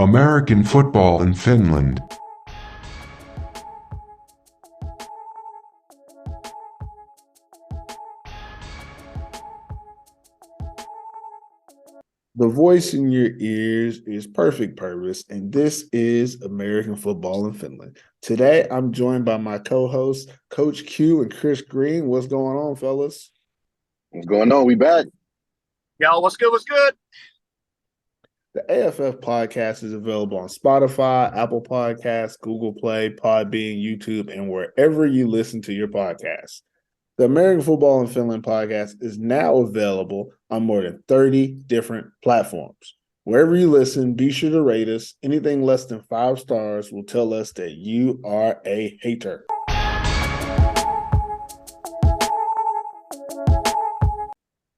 American football in Finland. The voice in your ears is Perfect Pervis, and this is American Football in Finland. Today, I'm joined by my co-hosts, Coach Q and Chris Green. What's going on, fellas? What's going on? We back. Yo, what's good? What's good? The AFF podcast is available on Spotify, Apple Podcasts, Google Play, Podbean, YouTube, and wherever you listen to your podcasts. The American Football in Finland podcast is now available on more than 30 different platforms. Wherever you listen, be sure to rate us. Anything less than 5 stars will tell us that you are a hater.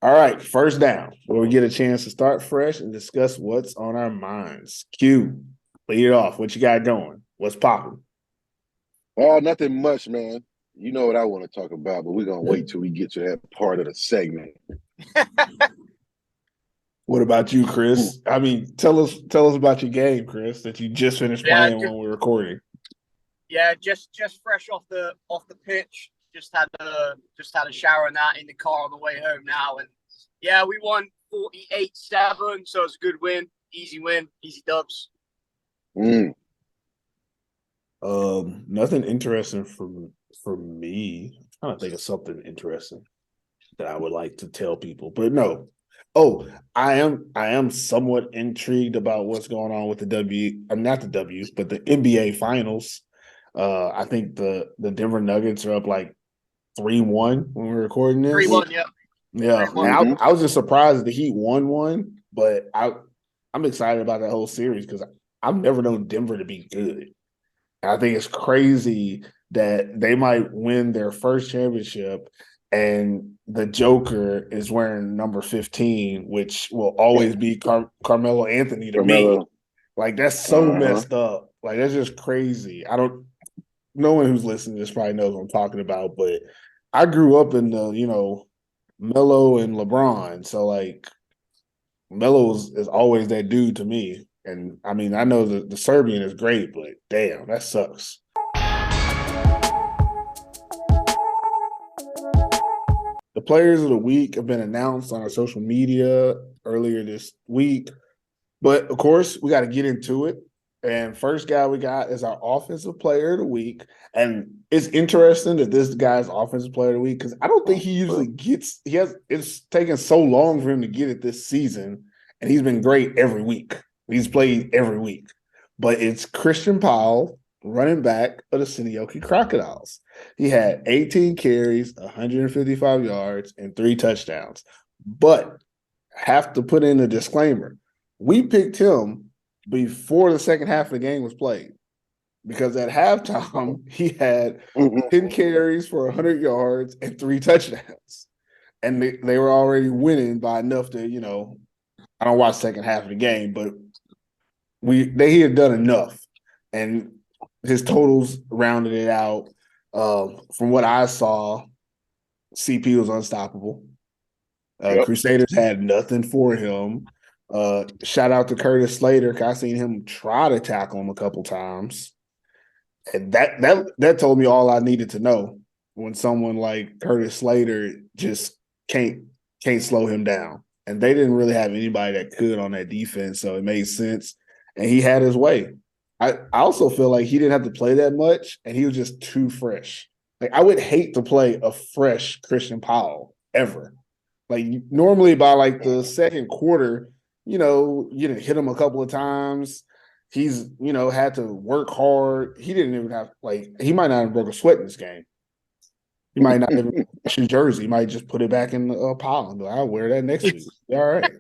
All right, first down, where we get a chance to start fresh and discuss what's on our minds. Q, lead it off. What you got going? What's popping? Oh, nothing much, man. You know what I want to talk about, but we're gonna wait till we get to that part of the segment. What about you, Chris? I mean, tell us about your game, Chris, that you just finished playing when we're recording. Yeah, just fresh off the pitch. Just had a shower and that in the car on the way home now, and yeah, we won 48-7, so it's a good win, easy dubs. Nothing interesting for me. I'm trying to think of something interesting that I would like to tell people, but no. Oh, I am somewhat intrigued about what's going on with not the W's, but the NBA Finals. I think the Denver Nuggets are up like 3-1 when we're recording this. 3-1, yeah. Yeah, and I was just surprised the Heat won one, but I'm excited about that whole series because I've never known Denver to be good. I think it's crazy that they might win their first championship and the Joker is wearing number 15, which will always be Carmelo Anthony to me. Like, that's so messed up. Like, that's just crazy. No one who's listening to this probably knows what I'm talking about, but I grew up in the, Melo and LeBron. So, like, Melo is always that dude to me. And, I mean, I know the Serbian is great, but damn, that sucks. The players of the week have been announced on our social media earlier this week. But, of course, we got to get into it. And first guy we got is our offensive player of the week. And it's interesting that this guy's offensive player of the week because I don't think he usually gets – it's taken so long for him to get it this season, and he's been great every week. He's played every week. But it's Christian Powell, running back of the Seinäjoki Crocodiles. He had 18 carries, 155 yards, and 3 touchdowns. But have to put in a disclaimer. We picked him before the second half of the game was played because at halftime he had 10 carries for 100 yards and 3 touchdowns. And they were already winning by enough to, I don't watch the second half of the game, but he had done enough. And his totals rounded it out. From what I saw, CP was unstoppable. Crusaders had nothing for him. Shout out to Curtis Slater. I seen him try to tackle him a couple times. And that told me all I needed to know when someone like Curtis Slater just can't slow him down. And they didn't really have anybody that could on that defense, so it made sense. And he had his way. I also feel like he didn't have to play that much, and he was just too fresh. Like, I would hate to play a fresh Christian Powell ever. Like, normally by like the second quarter, you didn't hit him a couple of times. He's, had to work hard. He didn't even have, he might not have broke a sweat in this game. He might not even wash his jersey. He might just put it back in the pile and be like, I'll wear that next week. All right.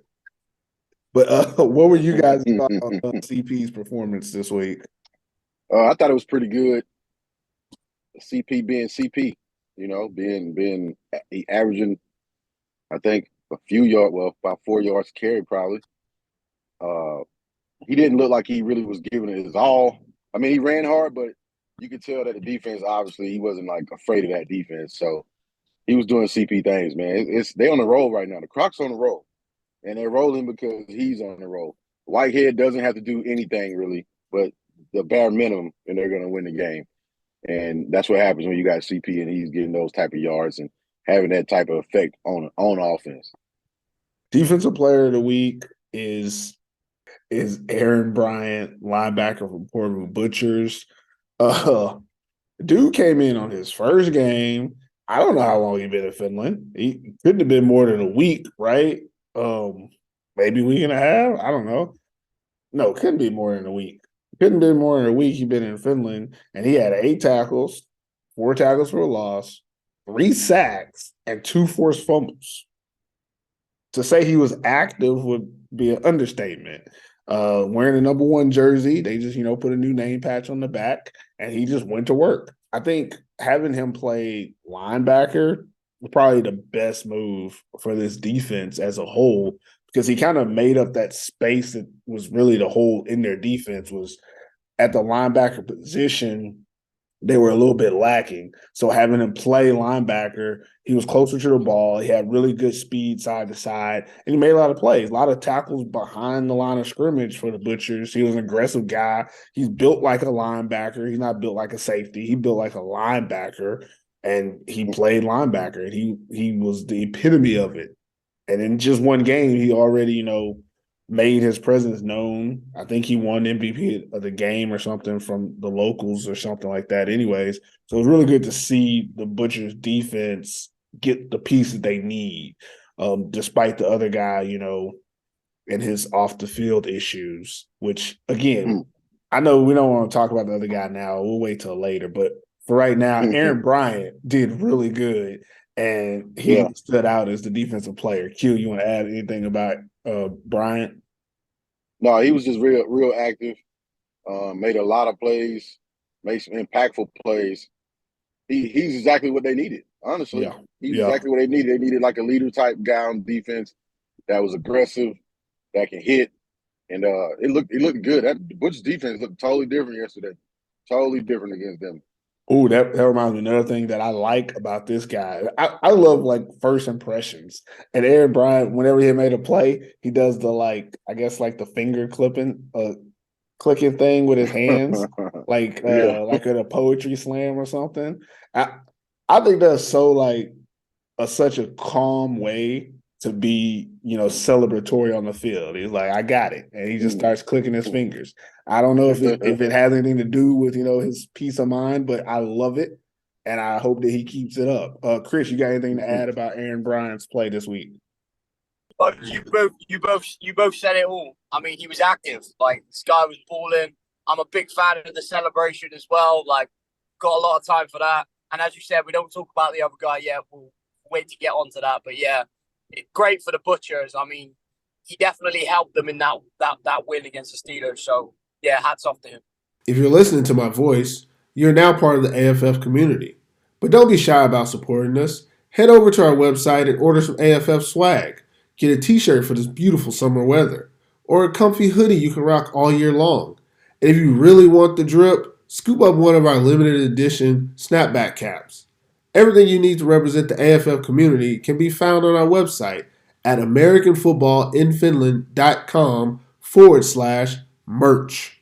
But what were you guys thought on CP's performance this week? I thought it was pretty good. CP being CP, being averaging, I think, a few yards, about 4 yards carry probably. He didn't look like he really was giving it his all. I mean, he ran hard, but you could tell that the defense, obviously, he wasn't afraid of that defense. So he was doing CP things, man. They on the roll right now. The Crocs on the roll, and they're rolling because he's on the roll. Whitehead doesn't have to do anything really, but the bare minimum, and they're going to win the game. And that's what happens when you got CP and he's getting those type of yards and having that type of effect on offense. Defensive player of the week is Aaron Bryant, linebacker from Porvoo Butchers. Dude came in on his first game. I don't know how long he's been in Finland. He couldn't have been more than a week, right? Maybe a week and a half. I don't know. No, couldn't be more than a week. Couldn't be more than a week. He's been in Finland, and he had 8 tackles, 4 tackles for a loss, 3 sacks, and 2 forced fumbles. To say he was active would be an understatement. Wearing the number 1 jersey, they just, put a new name patch on the back, and he just went to work. I think having him play linebacker was probably the best move for this defense as a whole, because he kind of made up that space that was really the hole in their defense. Was at the linebacker position, they were a little bit lacking. So having him play linebacker, he was closer to the ball. He had really good speed side to side, and he made a lot of plays, a lot of tackles behind the line of scrimmage for the Butchers. He was an aggressive guy. He's built like a linebacker. He's not built like a safety. He built like a linebacker, and he played linebacker, and he was the epitome of it. And in just one game, he already, made his presence known. I think he won MVP of the game or something from the locals or something like that anyways. So it was really good to see the Butchers defense get the piece that they need, despite the other guy, and his off the field issues, which again, I know we don't want to talk about the other guy now. We'll wait till later. But for right now, Aaron Bryant did really good, and he stood out as the defensive player. Q, you want to add anything about Bryant? No, he was just real active. Made a lot of plays, made some impactful plays. He's exactly what they needed. Honestly, he's exactly what they needed. They needed like a leader type guy on defense that was aggressive, that can hit, and it looked good. That Butch's defense looked totally different yesterday. Totally different against them. Oh, that reminds me of another thing that I like about this guy. I love like first impressions. And Aaron Bryant, whenever he made a play, he does the the finger clicking thing with his hands, like at a poetry slam or something. I think that's so such a calm way to be, celebratory on the field. He's like, I got it. And he just starts clicking his fingers. I don't know if it has anything to do with, his peace of mind, but I love it. And I hope that he keeps it up. Chris, you got anything to add about Aaron Bryant's play this week? You both said it all. I mean, he was active. Like, this guy was balling. I'm a big fan of the celebration as well. Like, got a lot of time for that. And as you said, we don't talk about the other guy yet. We'll wait to get onto that. But yeah, great for the Butchers. I mean, he definitely helped them in that win against the Steelers. So yeah, hats off to him. If you're listening to my voice, you're now part of the AFF community. But don't be shy about supporting us. Head over to our website and order some AFF swag. Get a t-shirt for this beautiful summer weather, or a comfy hoodie you can rock all year long. And if you really want the drip, scoop up one of our limited edition snapback caps. Everything you need to represent the AFF community can be found on our website at americanfootballinfinland.com/merch.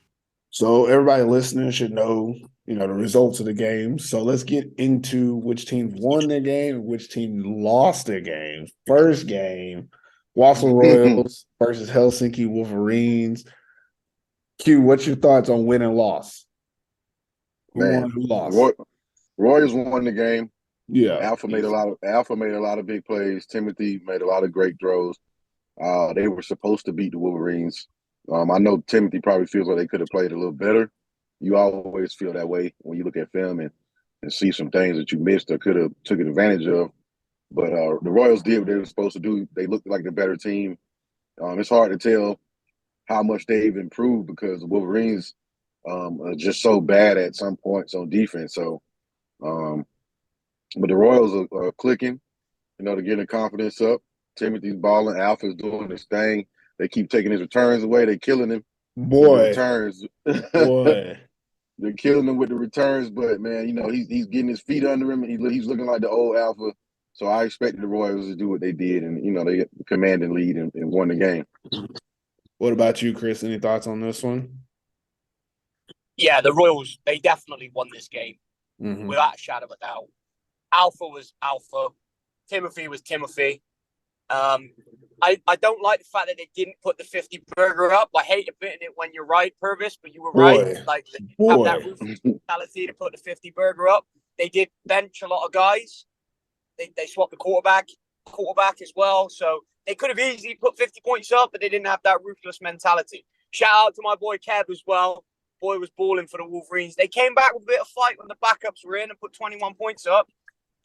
So everybody listening should know, the results of the game. So let's get into which team won their game and which team lost their game. First game, Wasa Royals versus Helsinki Wolverines. Q, what's your thoughts on win and loss? Who won, who lost? Royals won the game. Yeah. Alpha made a lot of big plays. Timothy made a lot of great throws. They were supposed to beat the Wolverines. I know Timothy probably feels like they could have played a little better. You always feel that way when you look at film and see some things that you missed or could have took advantage of. But the Royals did what they were supposed to do. They looked like the better team. It's hard to tell how much they've improved because the Wolverines are just so bad at some points on defense. So, but the Royals are clicking, they're getting the confidence up. Timothy's balling. Alpha's doing his thing. They keep taking his returns away. They're killing him. Boy. Returns. Boy. They're killing him with the returns, but, man, he's getting his feet under him. He's looking like the old Alpha. So I expected the Royals to do what they did, and, they command and lead and won the game. What about you, Chris? Any thoughts on this one? Yeah, the Royals, they definitely won this game Mm-hmm. without a shadow of a doubt. Alpha was Alpha. Timothy was Timothy. I don't like the fact that they didn't put the 50 burger up. I hate admitting it when you're right, Purvis, but you were right. Like, have that ruthless mentality to put the 50 burger up. They did bench a lot of guys. They swapped the quarterback as well. So they could have easily put 50 points up, but they didn't have that ruthless mentality. Shout out to my boy Kev as well. Boy was balling for the Wolverines. They came back with a bit of fight when the backups were in and put 21 points up.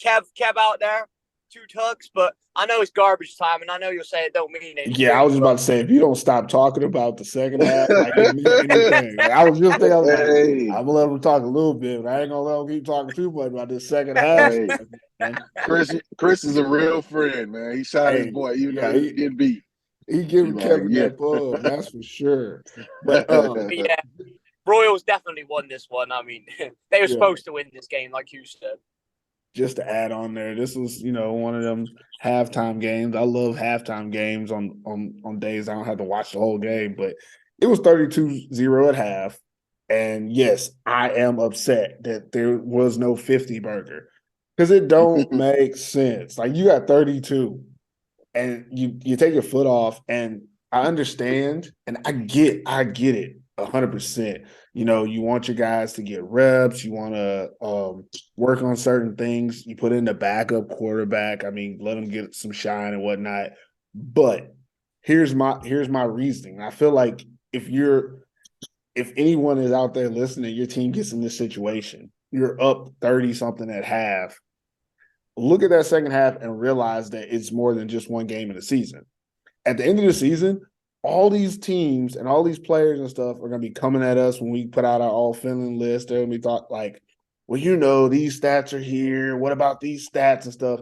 Kev out there, 2 tugs, but I know it's garbage time, and I know you'll say it don't mean anything. Yeah, I was just about to say, if you don't stop talking about the second half, like it means anything. Like, I was just thinking, I was like, I'm gonna let him talk a little bit, but I ain't gonna let him keep talking too much about this second half. Hey, Chris is a real friend, man. He shot his boy, even though he getting beat. He giving Kevin that pub, that's for sure. But yeah, Royals definitely won this one. I mean, they were supposed to win this game, like you said. Just to add on there, this was, one of them halftime games. I love halftime games on days I don't have to watch the whole game, but it was 32-0 at half. And yes, I am upset that there was no 50 burger because it don't make sense. Like, you got 32 and you take your foot off, and I understand and I get it 100%. You want your guys to get reps. You want to work on certain things. You put in the backup quarterback. I mean, let them get some shine and whatnot. But here's my reasoning. I feel like if anyone is out there listening, your team gets in this situation, you're up 30-something at half. Look at that second half and realize that it's more than just one game in the season. At the end of the season, all these teams and all these players and stuff are going to be coming at us when we put out our all Finland list. They're going to be thought like, well, these stats are here. What about these stats and stuff?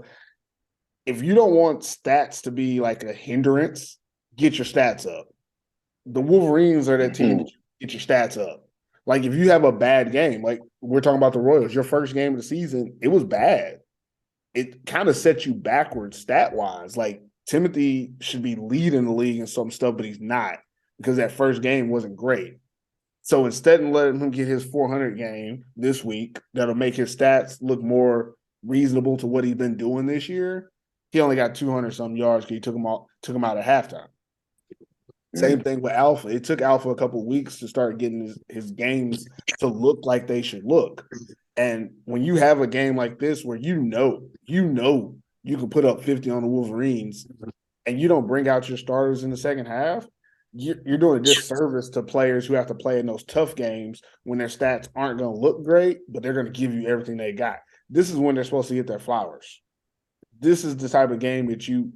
If you don't want stats to be like a hindrance, get your stats up. The Wolverines are that team. Get your stats up. Like, if you have a bad game, like we're talking about the Royals, your first game of the season, it was bad. It kind of sets you backwards stat-wise. Like, Timothy should be leading the league in some stuff, but he's not because that first game wasn't great. So instead of letting him get his 400 game this week, that'll make his stats look more reasonable to what he's been doing this year. He only got 200-some yards because he took him out at halftime. Same thing with Alpha. It took Alpha a couple of weeks to start getting his games to look like they should look. And when you have a game like this where you know you can put up 50 on the Wolverines and you don't bring out your starters in the second half, you're doing a disservice to players who have to play in those tough games when their stats aren't going to look great, but they're going to give you everything they got. This is when they're supposed to get their flowers. This is the type of game that you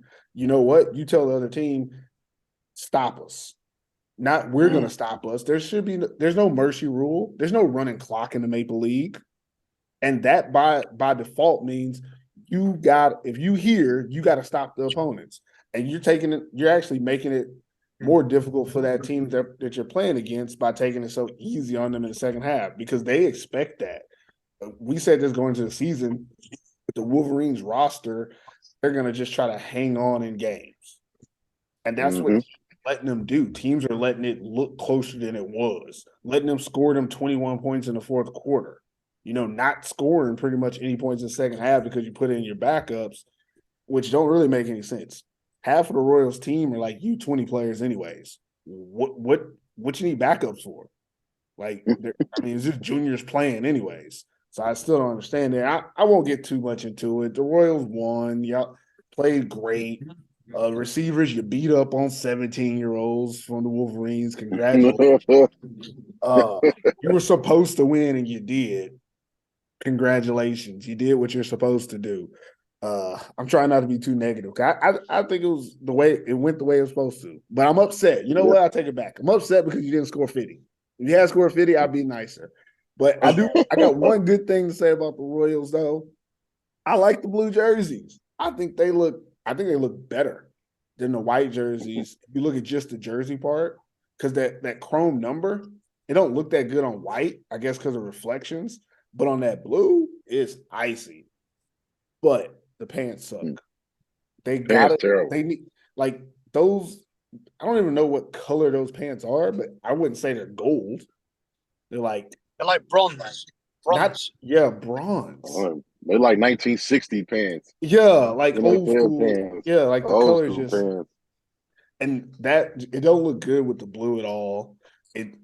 tell the other team, stop us. Not we're going to stop us. There's no mercy rule. There's no running clock in the Maple League. And that by default means you got to stop the opponents. And you're actually making it more difficult for that team that you're playing against by taking it so easy on them in the second half because they expect that. We said this going into the season, with the Wolverines roster, they're going to just try to hang on in games. And that's what letting them do. Teams are letting it look closer than it was, letting them score them 21 points in the fourth quarter. Not scoring pretty much any points in the second half because you put in your backups, which don't really make any sense. Half of the Royals team are like U20 players anyways. What you need backups for? Like, it's just juniors playing anyways. So I still don't understand that. I won't get too much into it. The Royals won. Y'all played great. Receivers, you beat up on 17-year-olds from the Wolverines. Congratulations. You were supposed to win, and you did. Congratulations. You did what you're supposed to do. I'm trying not to be too negative. I think it was went the way it was supposed to. But I'm upset. You know what? I'll take it back. I'm upset because you didn't score 50. If you had scored 50, I'd be nicer. But I got one good thing to say about the Royals, though. I like the blue jerseys. I think they look better than the white jerseys. If you look at just the jersey part, because that chrome number, it don't look that good on white, I guess because of reflections. But on that blue, it's icy. But the pants suck. They got it. They need, like, those I don't even know what color those pants are, but I wouldn't say they're gold. They're like bronze. Bronze. Bronze. They're like 1960 pants. Yeah, like old NFL school. pants. Yeah, like the Old colors school just pants. and that it don't look good with the blue at all.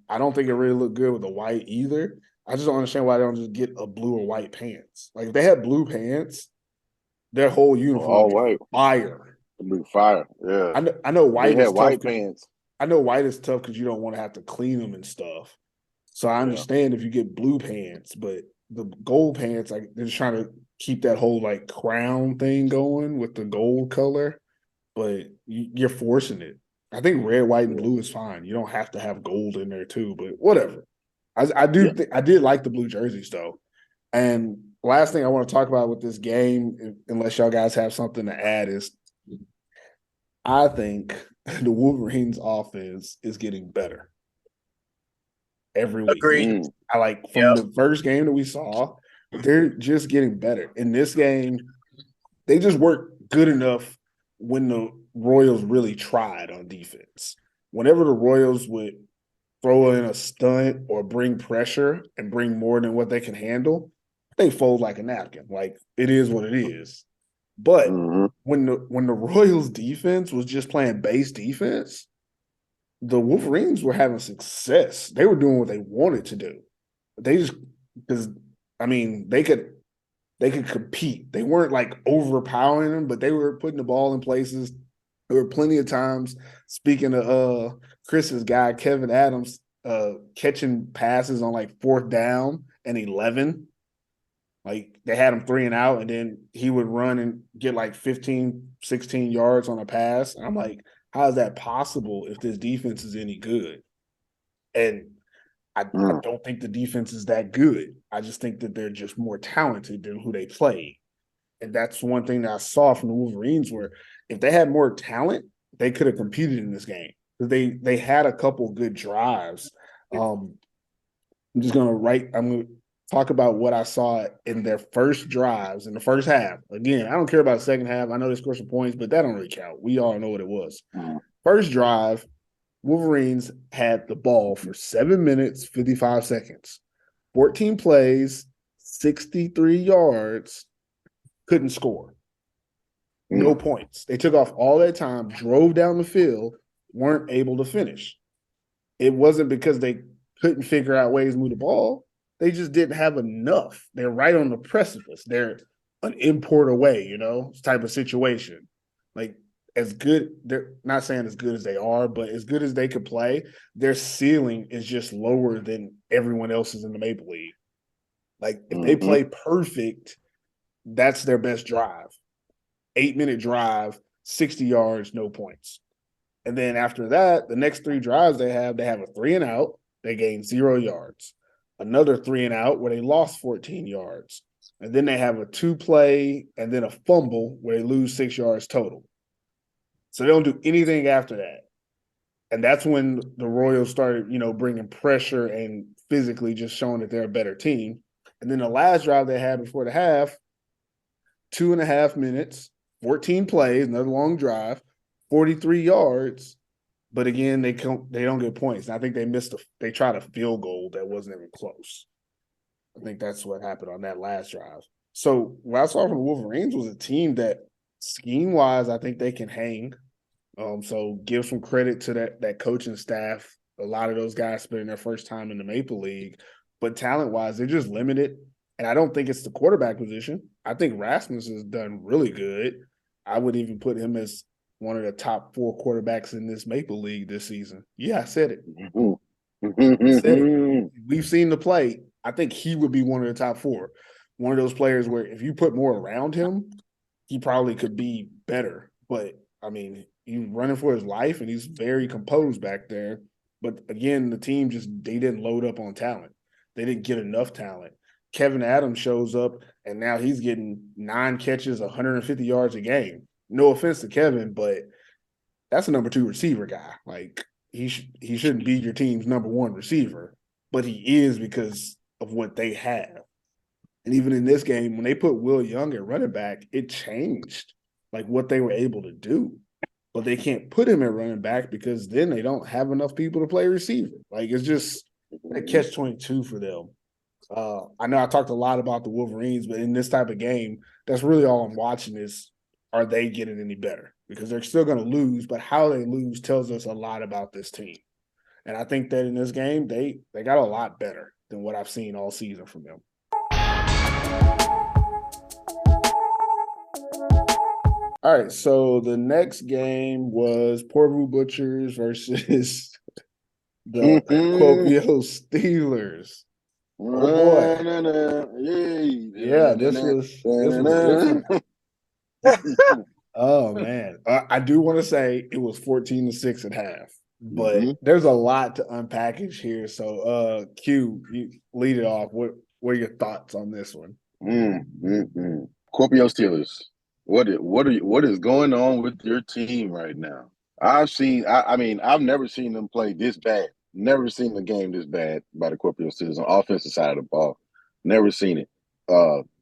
I don't think it really looked good with the white either. I just don't understand why they don't just get a blue or white pants. Like if they had blue pants, their whole uniform All would be white. fire. Blue fire. Yeah. I know white They is had tough. white pants. I know white is tough because you don't want to have to clean them and stuff. So I understand if you get blue pants, but the gold pants, like they're just trying to keep that whole like crown thing going with the gold color, but you're forcing it. I think red, white, and blue is fine. You don't have to have gold in there too, but whatever. I did like the blue jerseys though. And last thing I want to talk about with this game, unless y'all guys have something to add, is I think the Wolverines offense is getting better every week. Agreed. I like from the first game that we saw, they're just getting better. In this game, they just weren't good enough when the Royals really tried on defense. Whenever the Royals would throw in a stunt or bring pressure and bring more than what they can handle, they fold like a napkin. Like it is what it is. But when the Royals defense was just playing base defense, the Wolverines were having success. They were doing what they wanted to do. They just because they could compete. They weren't like overpowering them, but they were putting the ball in places. There were plenty of times, speaking of Chris's guy, Kevin Adams, catching passes on like 4th down and 11. Like they had him 3 and out, and then he would run and get like 15, 16 yards on a pass. And I'm like, how is that possible if this defense is any good? And I don't think the defense is that good. I just think that they're just more talented than who they play. And that's one thing that I saw from the Wolverines where if they had more talent, they could have competed in this game. Because they had a couple good drives. I'm gonna talk about what I saw in their first drives in the first half. Again, I don't care about the second half. I know they scored some points, but that don't really count. We all know what it was. First drive, Wolverines had the ball for 7 minutes, 55 seconds, 14 plays, 63 yards, couldn't score. No points. They took off all that time, drove down the field, weren't able to finish. It wasn't because they couldn't figure out ways to move the ball. They just didn't have enough. They're right on the precipice. They're an import away, type of situation. Like as good, they're not saying as good as they are, but as good as they could play, their ceiling is just lower than everyone else's in the Maple League. Like if they play perfect, that's their best drive. 8-minute drive, 60 yards, no points. And then after that, the next 3 drives they have a 3 and out, they gain 0 yards. Another 3 and out where they lost 14 yards. And then they have a 2-play and then a fumble where they lose 6 yards total. So they don't do anything after that. And that's when the Royals started, bringing pressure and physically just showing that they're a better team. And then the last drive they had before the half, 2.5 minutes, 14 plays, another long drive, 43 yards. But again, they don't get points. And I think they tried a field goal that wasn't even close. I think that's what happened on that last drive. So what I saw from the Wolverines was a team that scheme-wise, I think they can hang. So give some credit to that coaching staff. A lot of those guys spending their first time in the Maple League. But talent-wise, they're just limited. And I don't think it's the quarterback position. I think Rasmus has done really good. I would even put him as one of the top 4 quarterbacks in this Maple League this season. Yeah, I said it. I said it. We've seen the play. I think he would be one of the top 4. One of those players where if you put more around him, he probably could be better. But, he's running for his life, and he's very composed back there. But, again, the team they didn't load up on talent. They didn't get enough talent. Kevin Adams shows up, and now he's getting 9 catches, 150 yards a game. No offense to Kevin, but that's a number 2 receiver guy. Like he shouldn't be your team's number 1 receiver, but he is because of what they have. And even in this game, when they put Will Young at running back, it changed like what they were able to do. but they can't put him at running back because then they don't have enough people to play receiver. Like, it's just a catch-22 for them. I know I talked a lot about the Wolverines, but in this type of game, that's really all I'm watching is, are they getting any better? Because they're still going to lose, but how they lose tells us a lot about this team. And I think that in this game, they got a lot better than what I've seen all season from them. All right, so the next game was Porvoo Butchers versus the Kuopio Steelers. Oh boy! Yeah, this was different. Oh man, I do want to say it was 14-6 at half, but there's a lot to unpackage here. So, Q, you lead it off. What are your thoughts on this one? Kuopio Steelers. What is going on with your team right now? I've never seen them play this bad. Never seen a game this bad by the Kuopio Steelers on offensive side of the ball. Never seen it.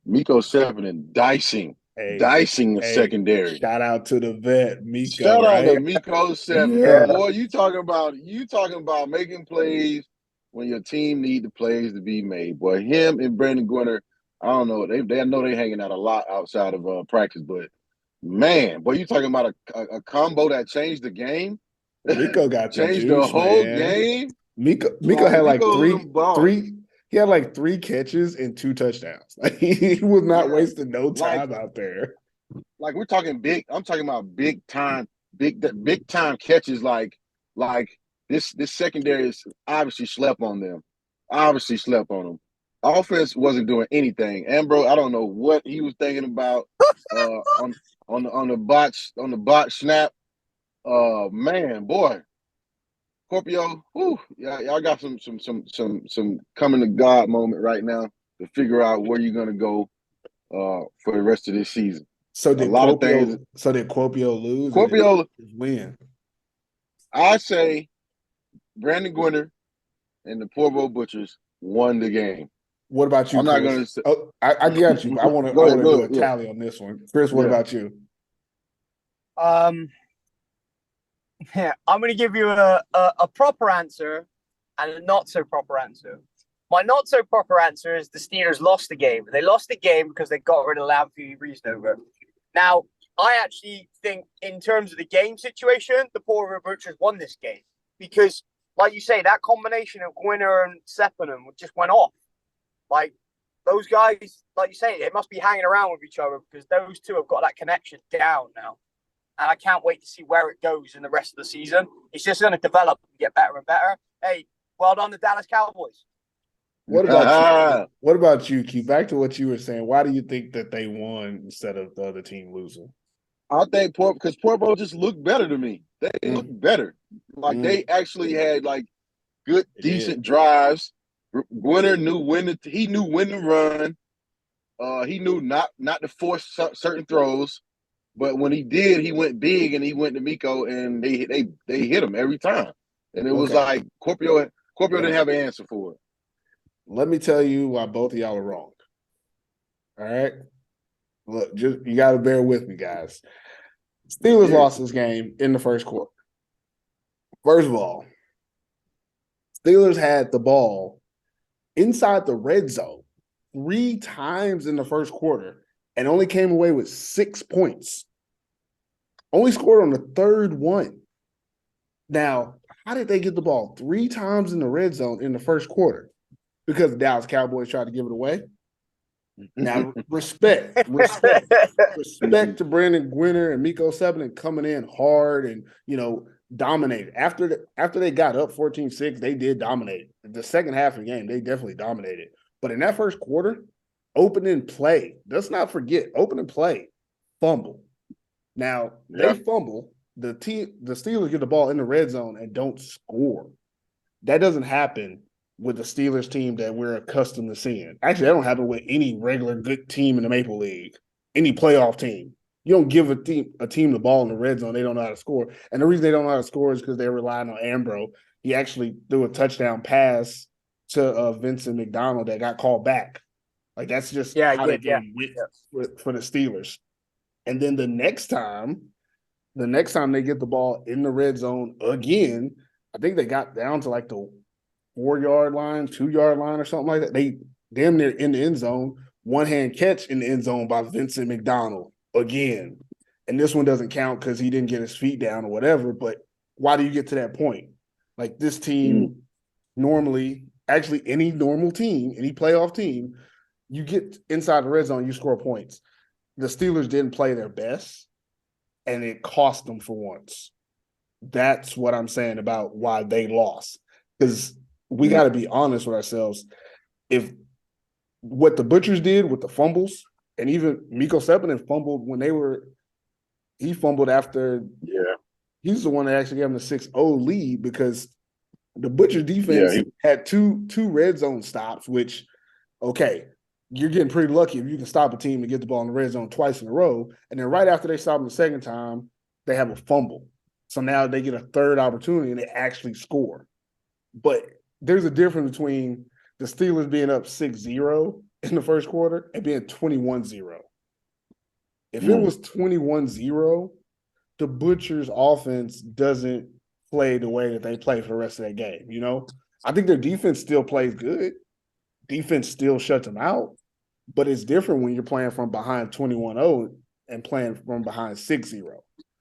Miko 7 and dicing the secondary. Shout out to the vet, Miko. Shout out to Miko 7. Yeah. Boy, you talking about making plays when your team need the plays to be made. Boy, him and Brandon Gwinner, I don't know. They know they hanging out a lot outside of practice, but man, boy, you talking about a combo that changed the game. Miko got changed the whole game. Miko had like three. He had like 3 catches and 2 touchdowns. Like he was not wasting no time out there. Like we're talking big. I'm talking about big time catches. Like this secondary is obviously slept on them. Offense wasn't doing anything. Ambro, I don't know what he was thinking about on the botch snap. Man, boy. Kuopio, y'all got some coming to God moment right now to figure out where you're gonna go for the rest of this season. So did Kuopio lose? Kuopio win. I say Brandon Gwinner and the Porvoo Butchers won the game. What about you? I'm Chris? not gonna say. Oh, I got you. I want to do a tally on this one. Chris, what about you? Yeah, I'm going to give you a proper answer and a not so proper answer. My not so proper answer is the Steelers lost the game. They lost the game because they got rid of Lamphey Reasonover. Now, I actually think in terms of the game situation, the Porvoo Butchers won this game because, like you say, that combination of Gwinner and Seppenham just went off. Like, those guys, like you say, they must be hanging around with each other because those two have got that connection down now. And I can't wait to see where it goes in the rest of the season. It's just going to develop and get better and better. Hey, well done, the Dallas Cowboys. What about you? What about you, Q? Back to what you were saying. Why do you think that they won instead of the other team losing? I think because Porvoo just looked better to me. They looked better. Like they actually had like good, decent drives. Gwinner knew when to run. He knew not to force certain throws. But when he did, he went big and he went to Miko and they hit him every time. And it was like Kuopio didn't have an answer for it. Let me tell you why both of y'all are wrong. All right? Look, you got to bear with me, guys. Steelers lost this game in the first quarter. First of all, Steelers had the ball inside the red zone 3 times in the first quarter and only came away with 6 points. Only scored on the 3rd one. Now, how did they get the ball 3 times in the red zone in the first quarter? Because the Dallas Cowboys tried to give it away. Now, respect to Brandon Gwinner and Miko 7 coming in hard and, dominated. After they got up 14-6, they did dominate. The second half of the game, they definitely dominated. But in that first quarter, opening play, let's not forget, opening play, fumble. Now, they fumble. The Steelers get the ball in the red zone and don't score. That doesn't happen with the Steelers team that we're accustomed to seeing. Actually, that don't happen with any regular good team in the Maple League, any playoff team. You don't give a team the ball in the red zone, they don't know how to score. And the reason they don't know how to score is because they're relying on Ambro. He actually threw a touchdown pass to Vincent McDonald that got called back. Like, that's just how they game went for the Steelers. And then the next time, the next time they get the ball in the red zone again, I think they got down to like the 4-yard line, 2-yard line or something like that. They damn near in the end zone, one-hand catch in the end zone by Vincent McDonald again. And this one doesn't count because he didn't get his feet down or whatever. But why do you get to that point? Like this team normally, actually any normal team, any playoff team, you get inside the red zone, you score points. The Steelers didn't play their best, and it cost them for once. That's what I'm saying about why they lost. Because we got to be honest with ourselves. If what the Butchers did with the fumbles, and even Miko Sepinen fumbled when he fumbled after. Yeah. He's the one that actually gave him the 6-0 lead because the Butcher defense had two red zone stops, which, okay, you're getting pretty lucky if you can stop a team to get the ball in the red zone twice in a row. And then right after they stop them the second time, they have a fumble. So now they get a third opportunity and they actually score. But there's a difference between the Steelers being up 6-0 in the first quarter and being 21-0. If it was 21-0, the Butchers offense doesn't play the way that they play for the rest of that game. You know, I think their defense still plays good. Defense still shuts them out, but it's different when you're playing from behind 21-0 and playing from behind 6-0.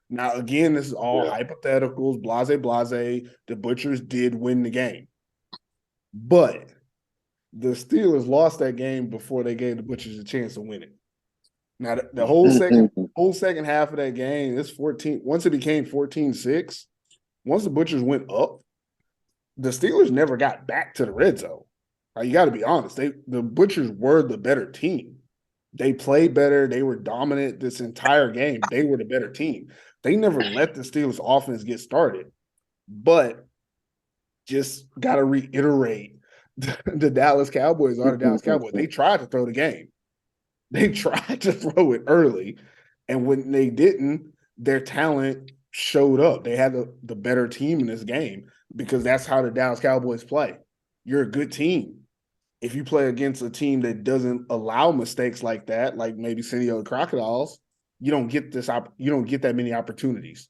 Now, again, this is all hypotheticals, blase. The Butchers did win the game. But the Steelers lost that game before they gave the Butchers a chance to win it. Now, the whole second half of that game, it's 14. Once it became 14-6, once the Butchers went up, the Steelers never got back to the red zone. You got to be honest. The Butchers were the better team. They played better. They were dominant this entire game. They were the better team. They never let the Steelers offense get started. But just got to reiterate, the Dallas Cowboys are the Dallas Cowboys. They tried to throw the game. They tried to throw it early, and when they didn't, their talent showed up. They had the better team in this game because that's how the Dallas Cowboys play. You're a good team. If you play against a team that doesn't allow mistakes like that, like maybe Seinäjoki Crocodiles, you don't get that many opportunities.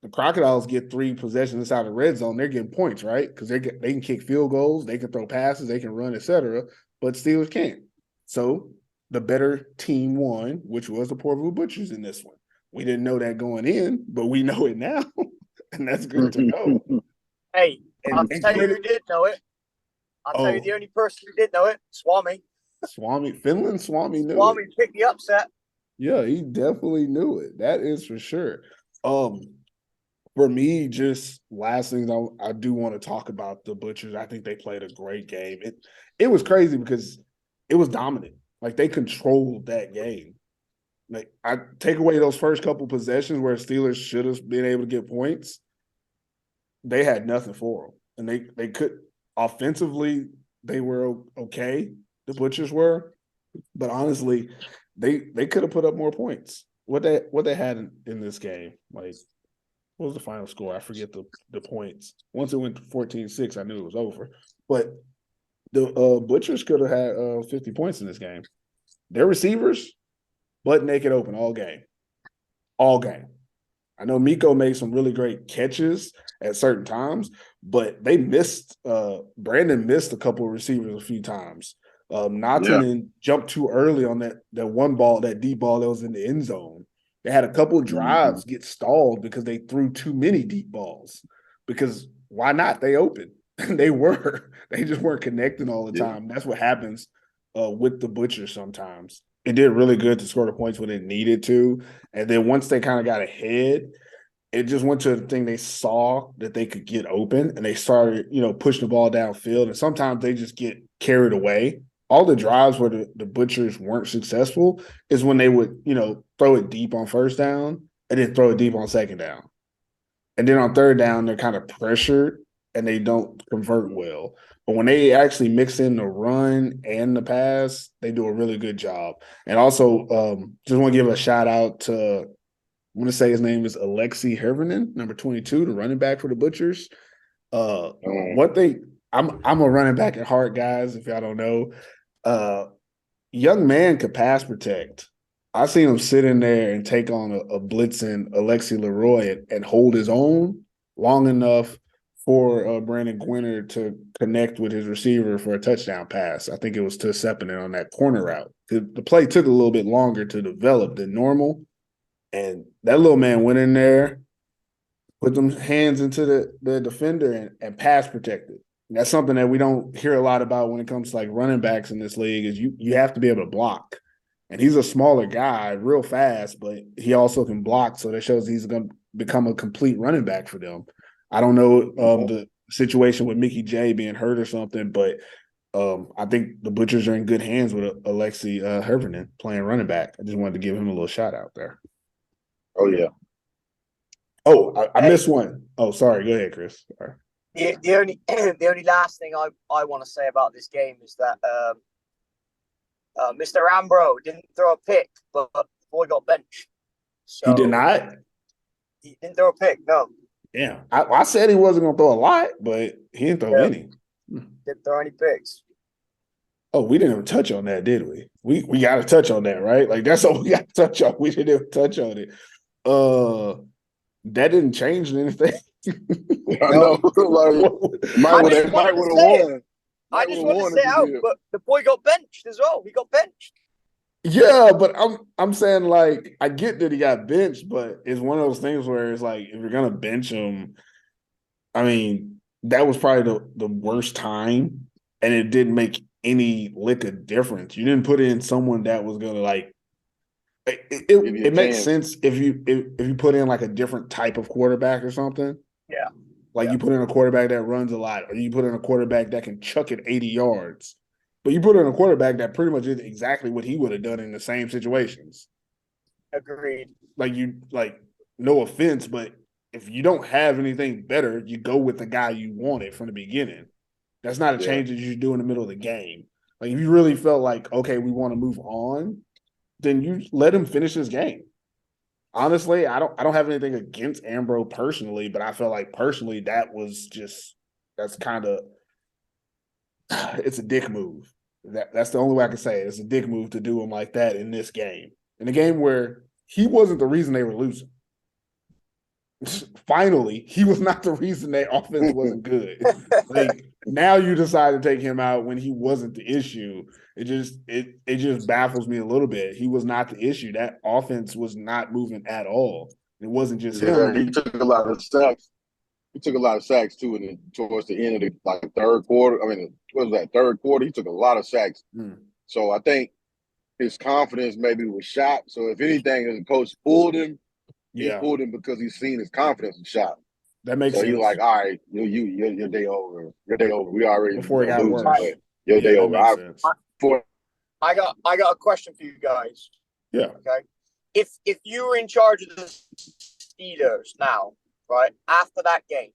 The Crocodiles get 3 possessions inside the red zone. They're getting points, right? Because they can kick field goals, they can throw passes, they can run, etc. But Steelers can't. So the better team won, which was the Porvoo Butchers in this one. We didn't know that going in, but we know it now, and that's good to know. Hey, I'll tell you who did know it. I'll tell you the only person who did know it, Swami. Finland Swami knew Swami it. picked the upset. Yeah, he definitely knew it. That is for sure. For me, just last things I do want to talk about the Butchers. I think they played a great game. It was crazy because it was dominant. Like, they controlled that game. Like, I take away those first couple possessions where Steelers should have been able to get points. They had nothing for them. And they could – offensively, they were okay. The Butchers were. But honestly, they could have put up more points. What they had in this game, like, what was the final score? I forget the points. Once it went to 14-6, I knew it was over. But the Butchers could have had 50 points in this game. Their receivers, butt naked open all game. All game. I know Miko made some really great catches at certain times, but they missed Brandon missed a couple of receivers a few times. Natanen jumped too early on that one ball, that deep ball that was in the end zone. They had a couple of drives get stalled because they threw too many deep balls. Because why not? They opened. They just weren't connecting all the time. That's what happens with the Butchers sometimes. It did really good to score the points when it needed to. And then once they kind of got ahead, it just went to the thing they saw that they could get open, and they started, pushing the ball downfield. And sometimes they just get carried away. All the drives where the Butchers weren't successful is when they would, throw it deep on first down and then throw it deep on second down. And then on third down, they're kind of pressured and they don't convert well. But when they actually mix in the run and the pass, they do a really good job. And also, just want to give a shout out to, I want to say his name is Alexei Hervinen, number 22, the running back for the Butchers. One thing, I'm a running back at heart, guys, if y'all don't know. Young man could pass protect. I seen him sit in there and take on a blitzing Alexi Leroy and hold his own long enough for Brandon Gwinner to connect with his receiver for a touchdown pass. I think it was to Sepinen on that corner route. The play took a little bit longer to develop than normal, and that little man went in there, put them hands into the defender and pass protected. And that's something that we don't hear a lot about when it comes to like running backs in this league is you have to be able to block. And he's a smaller guy, real fast, but he also can block. So that shows he's going to become a complete running back for them. I don't know the situation with Mickey J being hurt or something, but I think the Butchers are in good hands with Alexi Hervinen playing running back. I just wanted to give him a little shout out there. Oh, yeah. Oh, I missed one. Oh, sorry. Go ahead, Chris. Sorry. The only last thing I want to say about this game is that Mr. Ambro didn't throw a pick, but the boy got benched. So He did not? He didn't throw a pick, no. Yeah. I said he wasn't going to throw a lot, but he didn't throw any. Didn't throw any picks. Oh, we didn't even touch on that, did we? We got to touch on that, right? Like, that's all we got to touch on. We didn't even touch on it. That didn't change anything. I know. Might would have won. I just want to say out, but the boy got benched as well. He got benched. Yeah, but I'm saying, like, I get that he got benched, but it's one of those things where it's like, if you're gonna bench him, I mean, that was probably the worst time, and it didn't make any lick of difference. You didn't put in someone that was gonna like. It makes sense if you put in like a different type of quarterback or something. Yeah. Like you put in a quarterback that runs a lot, or you put in a quarterback that can chuck it 80 yards. But you put in a quarterback that pretty much did exactly what he would have done in the same situations. Agreed. Like no offense, but if you don't have anything better, you go with the guy you wanted from the beginning. That's not a change that you do in the middle of the game. Like if you really felt like, okay, we want to move on, then you let him finish his game. Honestly, I don't have anything against Ambro personally, but I felt like personally that's kind of it's a dick move. That's the only way I can say it. It's a dick move to do him like that in this game. In a game where he wasn't the reason they were losing. Finally, he was not the reason their offense wasn't good. Like now you decide to take him out when he wasn't the issue. It just baffles me a little bit. He was not the issue. That offense was not moving at all. It wasn't just him. He took a lot of sacks. He took a lot of sacks too, and towards the end of the third quarter. I mean, what was that third quarter? He took a lot of sacks. So I think his confidence maybe was shot. So if anything, the coach pulled him. He pulled him because he's seen his confidence was shot. That makes sense. So he's like, all right, your day over. Your day over. We already before it got losing, worse. but your day over. I got a question for you guys. Yeah. Okay. If you were in charge of the Steelers now, right, after that game,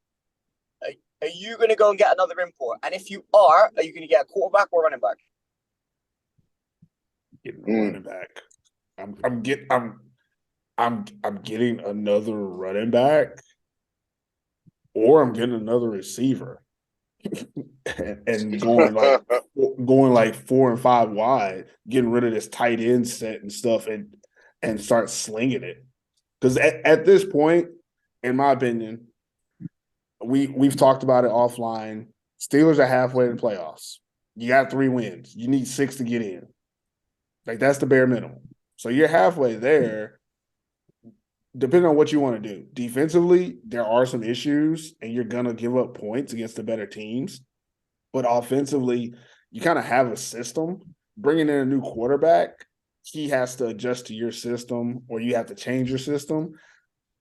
are you going to go and get another import? And if you are you going to get a quarterback or running back? Getting a running back. I'm getting another running back, or I'm getting another receiver, and going like 4 and 5 wide, getting rid of this tight end set and stuff, and start slinging it. Because at this point, in my opinion, we've talked about it offline. Steelers are halfway to the playoffs. You got 3 wins. You need 6 to get in. Like that's the bare minimum. So you're halfway there. Depending on what you want to do. Defensively, there are some issues, and you're going to give up points against the better teams. But offensively, you kind of have a system. Bringing in a new quarterback, he has to adjust to your system, or you have to change your system.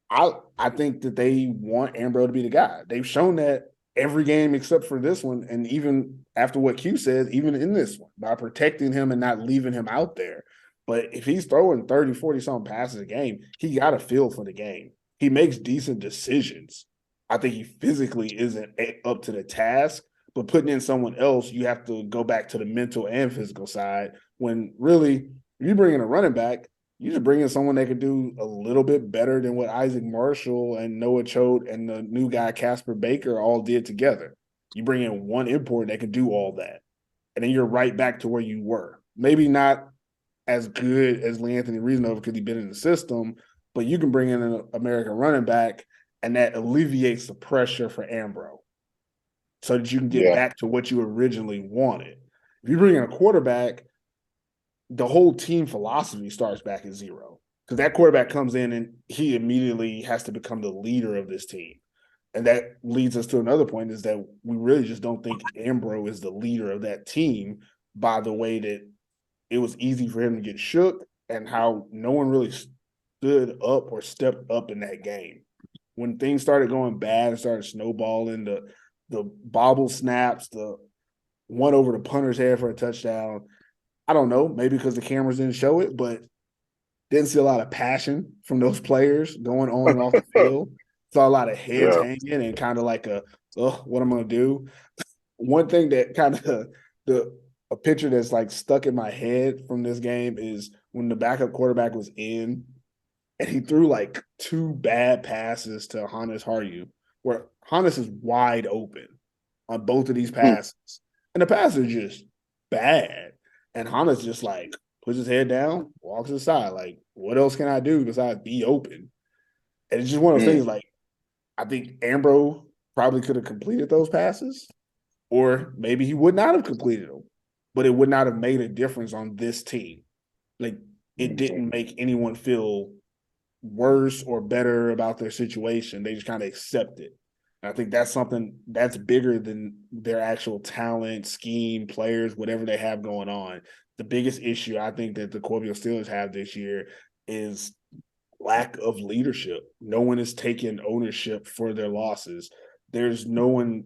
I think that they want Ambro to be the guy. They've shown that every game except for this one, and even after what Q says, even in this one, by protecting him and not leaving him out there. But if he's throwing 30, 40-something passes a game, he got a feel for the game. He makes decent decisions. I think he physically isn't up to the task, but putting in someone else, you have to go back to the mental and physical side when really, if you bring in a running back, you just bring in someone that could do a little bit better than what Isaac Marshall and Noah Choate and the new guy Casper Baker all did together. You bring in one import that can do all that, and then you're right back to where you were. Maybe not as good as Lee Anthony Reasonable because he's been in the system, but you can bring in an American running back, and that alleviates the pressure for Ambrose so that you can get back to what you originally wanted. If you bring in a quarterback, the whole team philosophy starts back at zero because that quarterback comes in and he immediately has to become the leader of this team. And that leads us to another point is that we really just don't think Ambrose is the leader of that team by the way that it was easy for him to get shook and how no one really stood up or stepped up in that game. When things started going bad and started snowballing, the bobble snaps, the one over the punter's head for a touchdown, I don't know, maybe because the cameras didn't show it, but didn't see a lot of passion from those players going on and off the field. Saw a lot of heads hanging and kind of like what I'm going to do. One thing that kind of a picture that's like stuck in my head from this game is when the backup quarterback was in and he threw like 2 bad passes to Hannes Harju, where Hannes is wide open on both of these passes. And the passes are just bad. And Hannes just like puts his head down, walks aside. Like, what else can I do besides be open? And it's just one of those things like, I think Ambrose probably could have completed those passes, or maybe he would not have completed them, but it would not have made a difference on this team. Like, it didn't make anyone feel worse or better about their situation. They just kind of accept it. And I think that's something that's bigger than their actual talent, scheme, players, whatever they have going on. The biggest issue I think that the Corvée Steelers have this year is lack of leadership. No one is taking ownership for their losses. There's no one,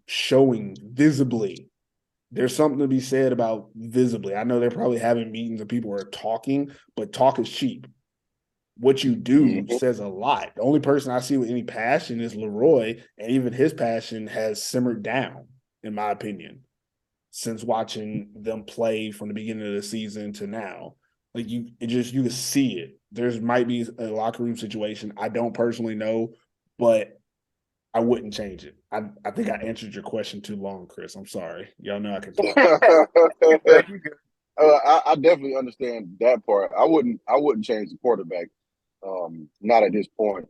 showing visibly. There's something to be said about visibly. I know they're probably having meetings and people are talking, but talk is cheap. What you do says a lot. The only person I see with any passion is Leroy, and even his passion has simmered down, in my opinion, since watching them play from the beginning of the season to now. Like you can see it. There might be a locker room situation. I don't personally know, but I wouldn't change it. I think I answered your question too long, Chris. I'm sorry. Y'all know I can talk. I definitely understand that part. I wouldn't change the quarterback. Not at this point.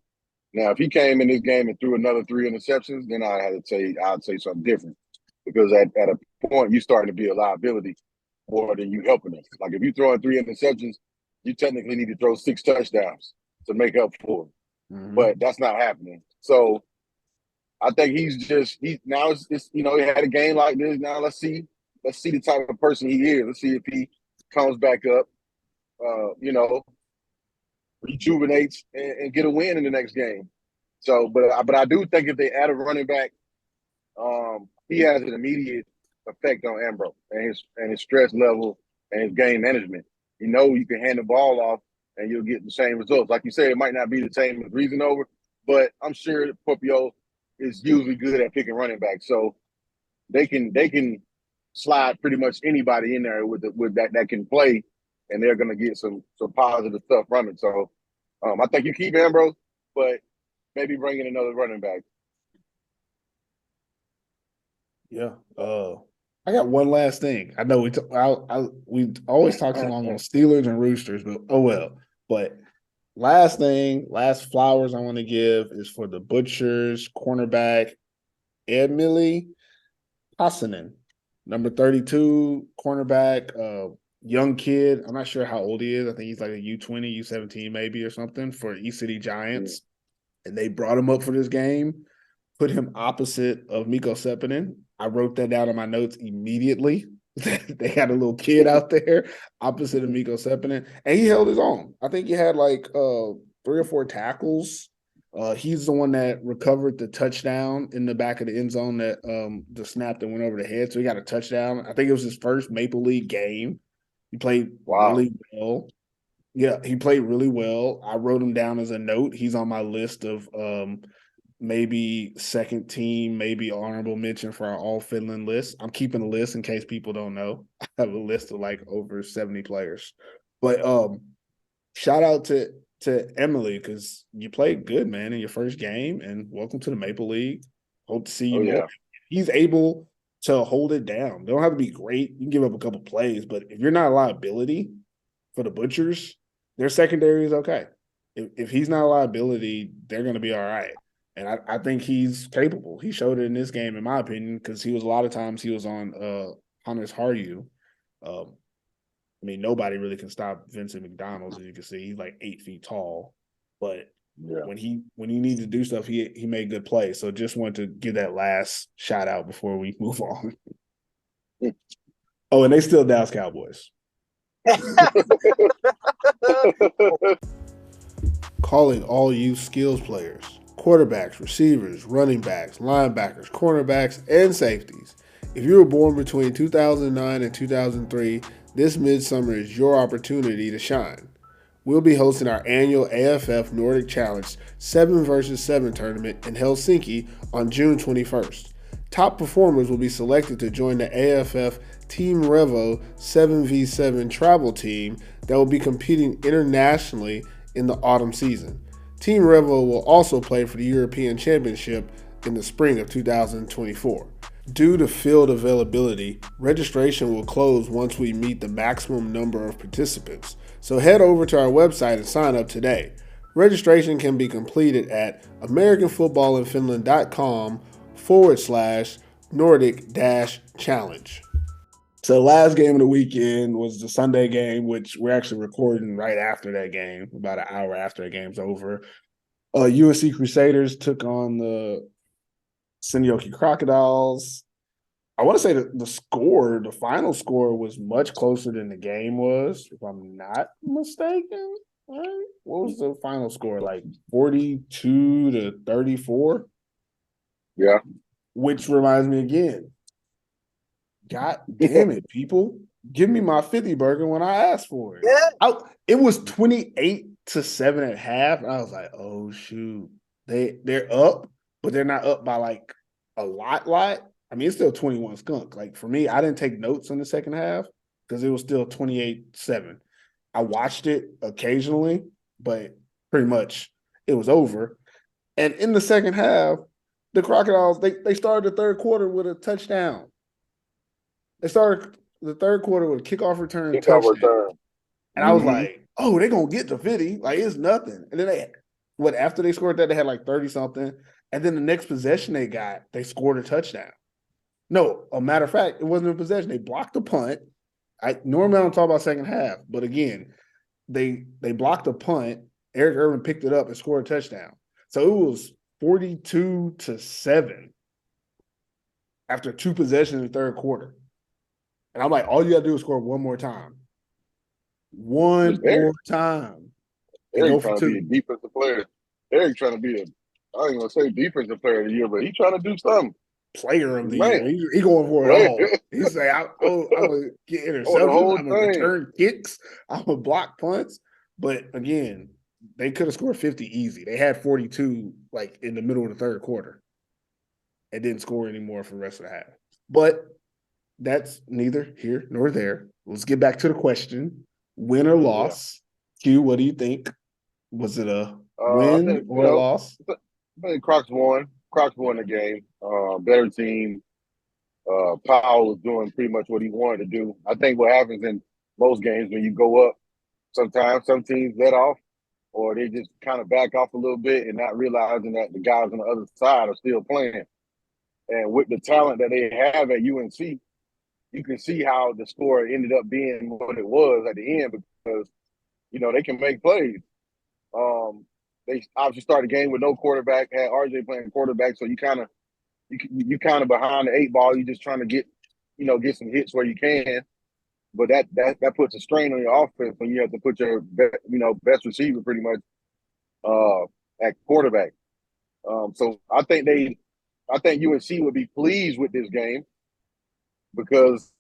Now, if he came in this game and threw another 3 interceptions, then I'd say something different. Because at a point, you're starting to be a liability more than you helping us. Like if you throw in 3 interceptions, you technically need to throw 6 touchdowns to make up for it. But that's not happening. So I think he had a game like this. Now let's see the type of person he is. Let's see if he comes back up, rejuvenates and get a win in the next game. So, but I do think if they add a running back, he has an immediate effect on Ambrose and his stress level and his game management. You can hand the ball off and you'll get the same results. Like you said, it might not be the same as Reasonover, but I'm sure that Porvoo is usually good at picking running backs. So they can slide pretty much anybody in there with that can play, and they're going to get some positive stuff from it. So I think you keep Ambrose, but maybe bring in another running back. Yeah. I got one last thing. I know we always talk so long on Steelers and Roosters, but oh well. But last flowers I want to give is for the Butchers cornerback Emily Hassanen, number 32 cornerback, young kid. I'm not sure how old he is. I think he's like a U20, U17 maybe or something for East City Giants. And they brought him up for this game, put him opposite of Mikko Seppänen. I wrote that down in my notes immediately. They had a little kid out there opposite of Mikko Seppänen, and he held his own. I think he had like 3 or 4 tackles. He's the one that recovered the touchdown in the back of the end zone that the snap that went over the head. So he got a touchdown. I think it was his first Maple League game. He played really well. Yeah, he played really well. I wrote him down as a note. He's on my list of maybe second team, maybe honorable mention for our all Finland list. I'm keeping a list in case people don't know. I have a list of like over 70 players. But shout out to Emily because you played good, man, in your first game, and welcome to the Maple League. Hope to see you more. He's able to hold it down. They don't have to be great. You can give up a couple plays, but if you're not a liability, for the Butchers, their secondary is okay. If he's not a liability, they're going to be all right. And I think he's capable. He showed it in this game, in my opinion, because a lot of times he was on Hunter's Haryu. I mean, nobody really can stop Vincent McDonald, as you can see. He's like 8 feet tall. But when he needs to do stuff, he made good plays. So just wanted to give that last shout out before we move on. Oh, and they still Dallas Cowboys. Calling all youth skills players, quarterbacks, receivers, running backs, linebackers, cornerbacks, and safeties. If you were born between 2009 and 2003, this midsummer is your opportunity to shine. We'll be hosting our annual AFF Nordic Challenge 7 vs 7 tournament in Helsinki on June 21st. Top performers will be selected to join the AFF Team Revo 7v7 travel team that will be competing internationally in the autumn season. Team Revo will also play for the European Championship in the spring of 2024. Due to field availability, registration will close once we meet the maximum number of participants. So head over to our website and sign up today. Registration can be completed at americanfootballinfinland.com/Nordic-challenge. So last game of the weekend was the Sunday game, which we're actually recording right after that game, about an hour after the game's over. UNC Crusaders took on the Seinäjoki Crocodiles. I want to say that the final score was much closer than the game was, if I'm not mistaken. Right? What was the final score? Like 42-34? Yeah. Which reminds me again, God damn it, people. Give me my 50 burger when I asked for it. Yeah. It was 28-7 at half. And I was like, oh, shoot. They're up, but they're not up by like a lot. I mean, it's still 21 skunk. Like for me, I didn't take notes in the second half because it was still 28-7. I watched it occasionally, but pretty much it was over. And in the second half, the Crocodiles, they started the third quarter with a touchdown. They started the third quarter with a kickoff return touchdown. And I was like, oh, they're going to get to 50. Like, it's nothing. And then after they scored that, they had like 30-something. And then the next possession they scored a touchdown. No, a matter of fact, it wasn't a possession. They blocked the punt. Normally I don't talk about second half, but again, they blocked a punt. Eric Irvin picked it up and scored a touchdown. So it was 42-7 after 2 possessions in the third quarter. And I'm like, all you got to do is score one more time. One more time. Eric trying to be a defensive player. Eric trying to be I ain't going to say defensive player of the year, but he trying to do something. Player of the year. He going for it all. He's saying, I'm going to get interceptions. I'm going to return kicks. I'm going to block punts. But again, they could have scored 50 easy. They had 42 like in the middle of the third quarter and didn't score anymore for the rest of the half. But that's neither here nor there. Let's get back to the question. Win or loss? Q, what do you think? Was it a win or a loss? I think Crocs won. Crocs won the game. Better team. Powell was doing pretty much what he wanted to do. I think what happens in most games when you go up, sometimes some teams let off or they just kind of back off a little bit and not realizing that the guys on the other side are still playing. And with the talent that they have at UNC, you can see how the score ended up being what it was at the end because, they can make plays. They obviously started the game with no quarterback, had RJ playing quarterback, so you kind of behind the 8 ball. You're just trying to get some hits where you can. But that puts a strain on your offense when you have to put your best receiver pretty much at quarterback. So I think UNC would be pleased with this game because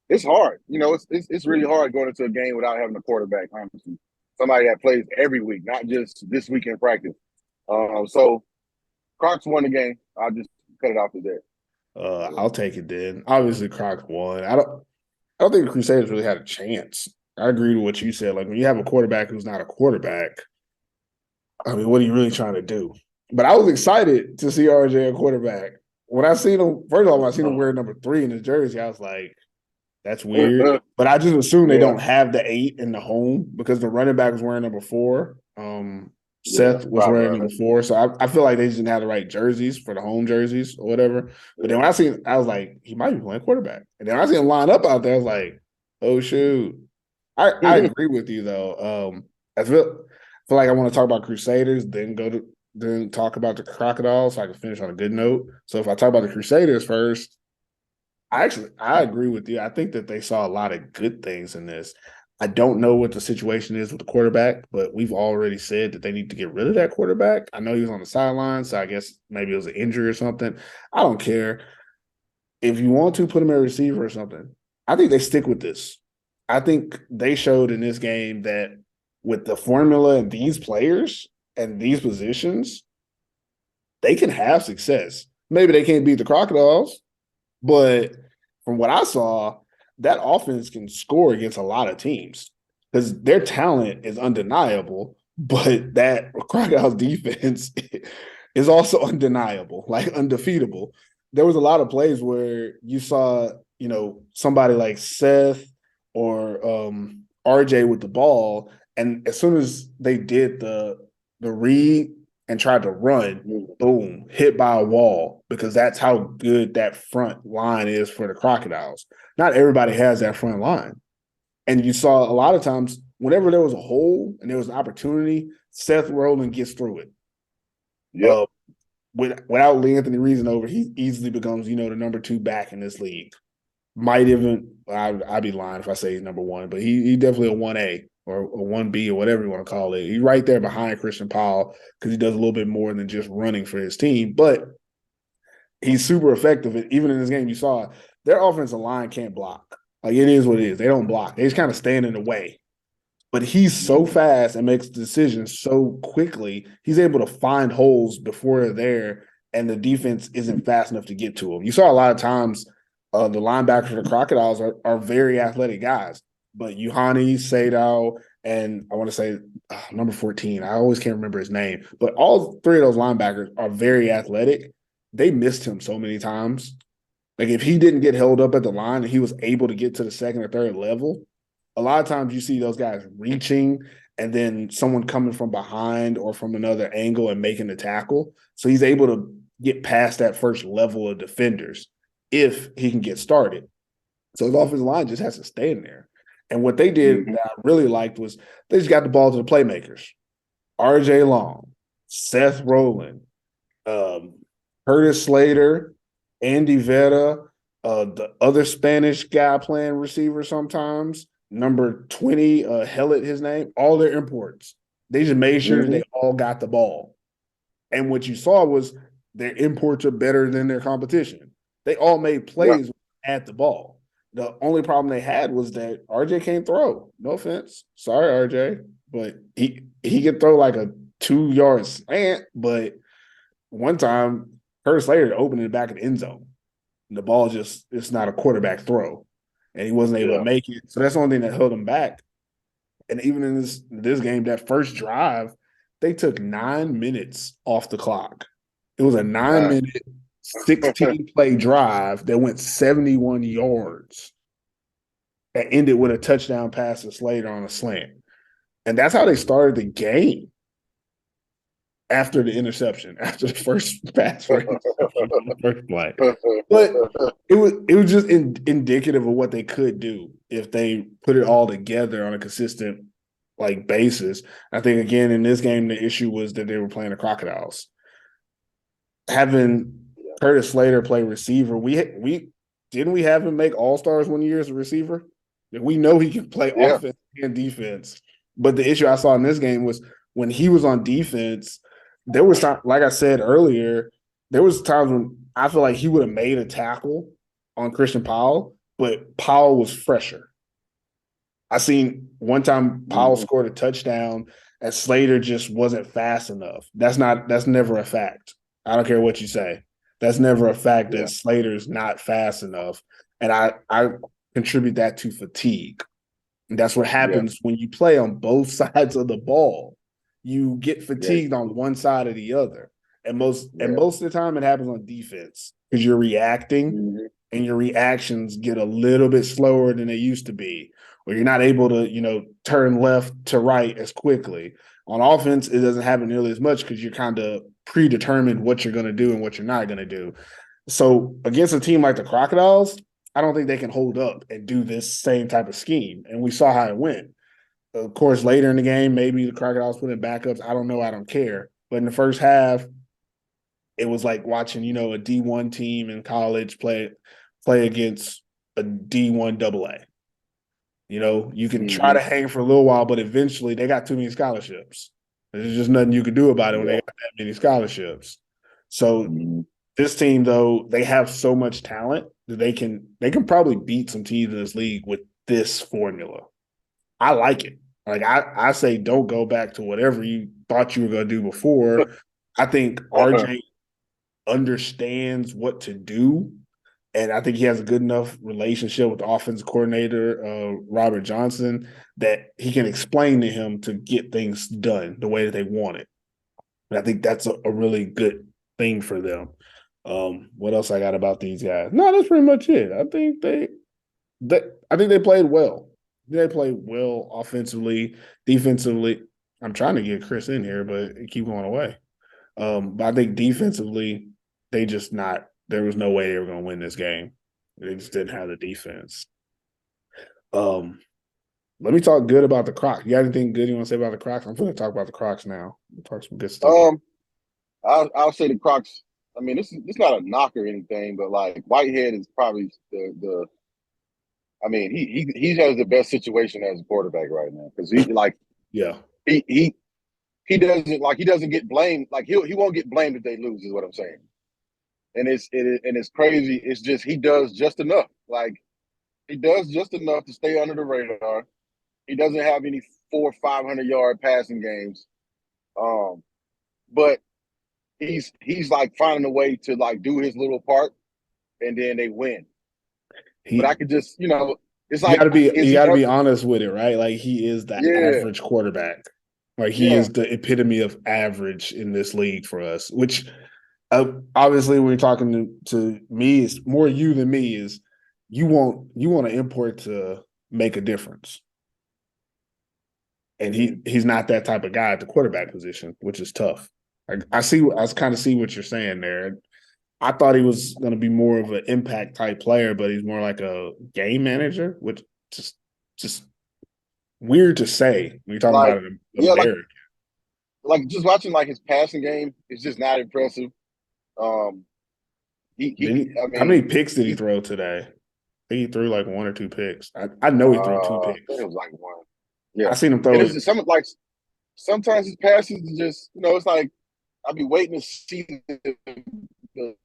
it's hard. It's really hard going into a game without having a quarterback, honestly. Somebody that plays every week, not just this week in practice. So Crocs won the game. I'll just cut it off to there. I'll take it then. Obviously, Crocs won. I don't think the Crusaders really had a chance. I agree with what you said. Like when you have a quarterback who's not a quarterback, I mean, what are you really trying to do? But I was excited to see RJ a quarterback. When I seen him, first of all, when I seen him wear number 3 in his jersey, I was like, That's weird. But I just assume they Yeah. don't have the 8 in the home because the running back was wearing number 4. Seth was wearing number 4. So I feel like they just didn't have the right jerseys for the home jerseys or whatever. But then when I was like, he might be playing quarterback. And then I see him line up out there. I was like, oh, shoot. I agree with you, though. I feel like I want to talk about Crusaders, then talk about the Crocodiles so I can finish on a good note. So if I talk about the Crusaders first, I agree with you. I think that they saw a lot of good things in this. I don't know what the situation is with the quarterback, but we've already said that they need to get rid of that quarterback. I know he was on the sideline, so I guess maybe it was an injury or something. I don't care. If you want to put him at receiver or something, I think they stick with this. I think they showed in this game that with the formula and these players and these positions, they can have success. Maybe they can't beat the Crocodiles, but from what I saw, that offense can score against a lot of teams because their talent is undeniable, but that Crocodiles defense is also undeniable, like undefeatable. There was a lot of plays where you saw, somebody like Seth or RJ with the ball, and as soon as they did the read and tried to run, boom, hit by a wall because that's how good that front line is for the Crocodiles. Not everybody has that front line. And you saw a lot of times whenever there was a hole and there was an opportunity, Seth Roland gets through it. Yeah. Without Lee Anthony Reasonover, he easily becomes, the number 2 back in this league. Might even, I'd be lying if I say he's number 1, but he definitely a 1A or a 1B or whatever you want to call it. He's right there behind Christian Powell because he does a little bit more than just running for his team. But he's super effective. Even in this game, you saw their offensive line can't block. Like, it is what it is. They don't block. They just kind of stand in the way. But he's so fast and makes decisions so quickly, he's able to find holes before they're there, and the defense isn't fast enough to get to him. You saw a lot of times the linebackers for the Crocodiles are very athletic guys. But Yuhani, Sadao, and I want to say number 14. I always can't remember his name. But all 3 of those linebackers are very athletic. They missed him so many times. Like, if he didn't get held up at the line and he was able to get to the second or third level, a lot of times you see those guys reaching and then someone coming from behind or from another angle and making the tackle. So he's able to get past that first level of defenders if he can get started. So his offensive line just has to stay in there. And what they did that I really liked was they just got the ball to the playmakers. RJ Long, Seth Rowland, Curtis Slater, Andy Vera, the other Spanish guy playing receiver sometimes, number 20, Hellet, his name, all their imports. They just made sure they all got the ball. And what you saw was their imports are better than their competition. They all made plays at the ball. The only problem they had was that RJ can't throw. No offense. Sorry, RJ. But he could throw like a 2-yard slant, but one time Curtis Slater opened in the back of the end zone. And the ball it's not a quarterback throw. And he wasn't able to make it. So that's the only thing that held him back. And even in this game, that first drive, they took 9 minutes off the clock. It was a 9-minute, 16-play drive that went 71 yards that ended with a touchdown pass to Slater on a slant. And that's how they started the game after the interception, after the first pass for the first play. But it was just indicative of what they could do if they put it all together on a consistent basis. I think, again, in this game, the issue was that they were playing the Crocodiles. Having Curtis Slater play receiver, we didn't we have him make All-Stars one year as a receiver? We know he can play offense and defense. But the issue I saw in this game was when he was on defense, there was time, like I said earlier, there was times when I feel like he would have made a tackle on Christian Powell, but Powell was fresher. I seen one time Powell scored a touchdown and Slater just wasn't fast enough. That's never a fact. I don't care what you say. That's never a fact that Slater's not fast enough. And I contribute that to fatigue. And that's what happens when you play on both sides of the ball. You get fatigued on one side or the other. And most of the time it happens on defense because you're reacting and your reactions get a little bit slower than they used to be, or you're not able to, turn left to right as quickly. On offense, it doesn't happen nearly as much because you're kind of predetermined what you're going to do and what you're not going to do. So against a team like the Crocodiles, I don't think they can hold up and do this same type of scheme. And we saw how it went. Of course, later in the game, maybe the Crocodiles put in backups. I don't know. I don't care. But in the first half, it was like watching, a D1 team in college play against a D1 AA. You can try to hang for a little while, but eventually they got too many scholarships. There's just nothing you can do about it when they got that many scholarships. So this team, though, they have so much talent that they can probably beat some teams in this league with this formula. I like it. Like I say, don't go back to whatever you thought you were going to do before. I think RJ understands what to do, and I think he has a good enough relationship with the offensive coordinator, Robert Johnson, that he can explain to him to get things done the way that they want it. And I think that's a really good thing for them. What else I got about these guys? No, that's pretty much it. I think they played well. They played well offensively, defensively. I'm trying to get Chris in here, but it keep going away. But I think defensively, there was no way they were going to win this game. They just didn't have the defense. Let me talk good about the Crocs. You got anything good you want to say about the Crocs? I'm going to talk about the Crocs now. We'll talk some good stuff. I'll say the Crocs. I mean, this not a knock or anything, but like Whitehead is probably the. I mean, he has the best situation as a quarterback right now because he doesn't get blamed. Like he won't get blamed if they lose, is what I'm saying. And it's crazy. It's just he does just enough. Like he does just enough to stay under the radar. He doesn't have any 400 or 500-yard passing games, but he's like finding a way to like do his little part, and then they win. But I could just, it's like you got to be honest with it, right? Like he is the average quarterback. Like he is the epitome of average in this league for us. Which obviously, when you're talking to me, it's more you than me. Is you want to import to make a difference, and he's not that type of guy at the quarterback position, which is tough. I kind of see what you're saying there. I thought he was going to be more of an impact type player, but he's more like a game manager, which just weird to say when you're talking about an American. Like just watching like his passing game is just not impressive. How many picks did he throw today? I think he threw like 1 or 2 picks. I know he threw 2 picks. I think it was like 1. Yeah, I seen him throw. Sometimes his passes is just it's like I'll be waiting to see the